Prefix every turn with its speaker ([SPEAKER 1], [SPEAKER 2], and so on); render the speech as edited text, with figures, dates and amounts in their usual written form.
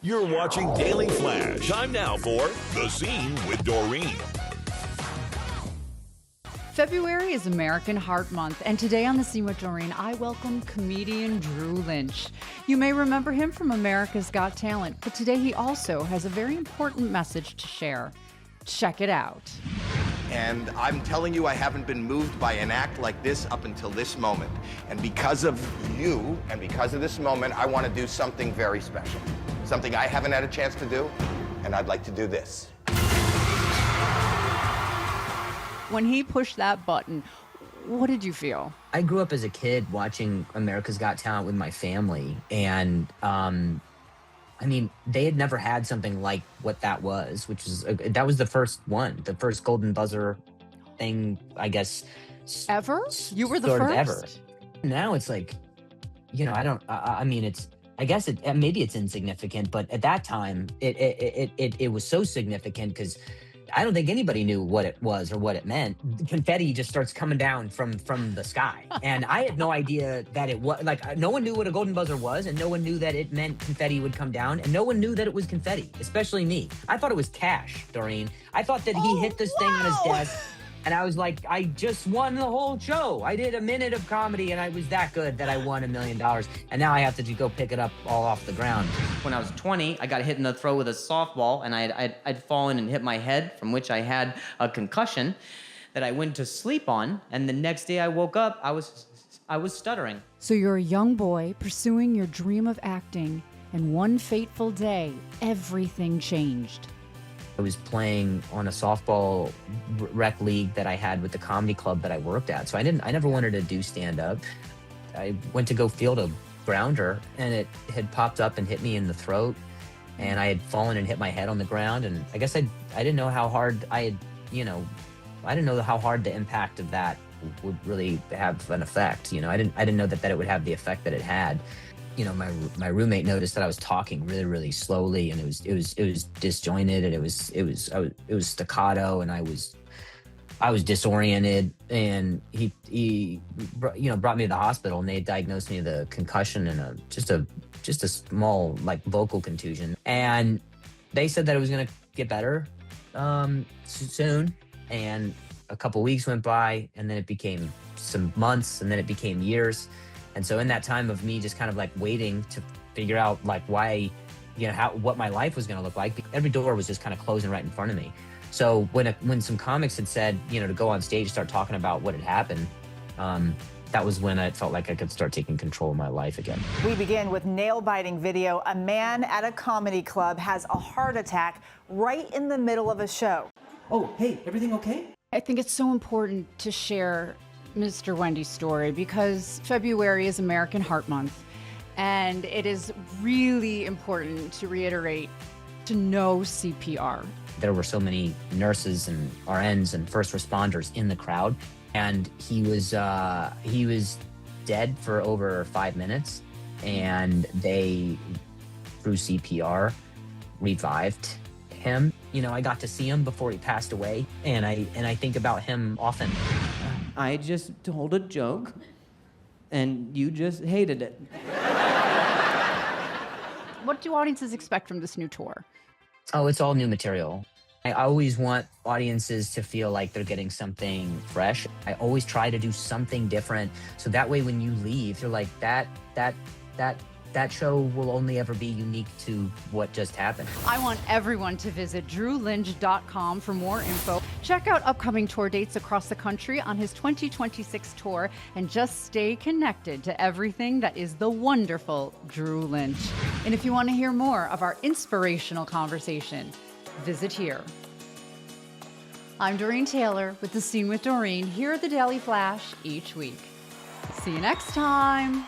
[SPEAKER 1] You're watching Daily Flash. Time now for The Scene with Doreen.
[SPEAKER 2] February is American Heart Month, and today on The Scene with Doreen, I welcome comedian Drew Lynch. You may remember him from America's Got Talent, but today he also has a very important message to share. Check it out.
[SPEAKER 3] And I'm telling you, I haven't been moved by an act like this up until this moment. And because of you, and because of this moment, I want to do something very special. Something I haven't had a chance to do, and I'd like to do this.
[SPEAKER 2] When he pushed that button, what did you feel?
[SPEAKER 4] I grew up as a kid watching America's Got Talent with my family, and I mean, they had never had something like what that was, which is that was the first one, the first golden buzzer thing, I guess.
[SPEAKER 2] Ever? You were the
[SPEAKER 4] sort
[SPEAKER 2] first?
[SPEAKER 4] of ever. Now it's like, you know, I mean, it's, I guess maybe it's insignificant, but at that time, it was so significant because I don't think anybody knew what it was or what it meant. Confetti just starts coming down from the sky. And I had no idea that it was, like, no one knew what a golden buzzer was, and no one knew that it meant confetti would come down, and no one knew that it was confetti, especially me. I thought it was cash, Doreen. I thought that he hit this thing on his desk, and I was like, I just won the whole show. I did a minute of comedy, and I was that good that I won $1 million. And now I have to go pick it up all off the ground.
[SPEAKER 5] When I was 20, I got hit in the throat with a softball, and I'd fallen and hit my head, from which I had a concussion that I went to sleep on. And the next day I woke up, I was stuttering.
[SPEAKER 2] So you're a young boy pursuing your dream of acting, and one fateful day, everything changed.
[SPEAKER 4] I was playing on a softball rec league that I had with the comedy club that I worked at. So I never wanted to do stand-up. I went to go field a grounder, and it had popped up and hit me in the throat, and I had fallen and hit my head on the ground. And I guess I didn't know how hard I didn't know how hard the impact of that would really have an effect. You know, I didn't know that it would have the effect that it had. You know, my roommate noticed that I was talking really, really slowly, and it was disjointed, and it was staccato, and I was disoriented, and he brought me to the hospital, and they diagnosed me with a concussion and just a small, like, vocal contusion, and they said that it was gonna get better soon. And a couple weeks went by, and then it became some months, and then it became years. And so in that time of me just kind of like waiting to figure out like why, you know, what my life was going to look like, every door was just kind of closing right in front of me. So when some comics had said, you know, to go on stage, start talking about what had happened, that was when I felt like I could start taking control of my life again.
[SPEAKER 6] We begin with nail-biting video. A man at a comedy club has a heart attack right in the middle of a show.
[SPEAKER 5] Oh, hey, everything okay?
[SPEAKER 2] I think it's so important to share Mr. Wendy's story because February is American Heart Month, and it is really important to reiterate to know CPR.
[SPEAKER 4] There were so many nurses and RNs and first responders in the crowd, and he was dead for over 5 minutes, and they, through CPR, revived him. You know, I got to see him before he passed away, and I think about him often.
[SPEAKER 5] I just told a joke, and you just hated it.
[SPEAKER 2] What do audiences expect from this new tour?
[SPEAKER 4] Oh, it's all new material. I always want audiences to feel like they're getting something fresh. I always try to do something different, so that way when you leave, you're like, that show will only ever be unique to what just happened.
[SPEAKER 2] I want everyone to visit drewlynch.com for more info. Check out upcoming tour dates across the country on his 2026 tour, and just stay connected to everything that is the wonderful Drew Lynch. And if you want to hear more of our inspirational conversation, visit here. I'm Doreen Taylor with The Scene with Doreen, here at the Daily Flash each week. See you next time.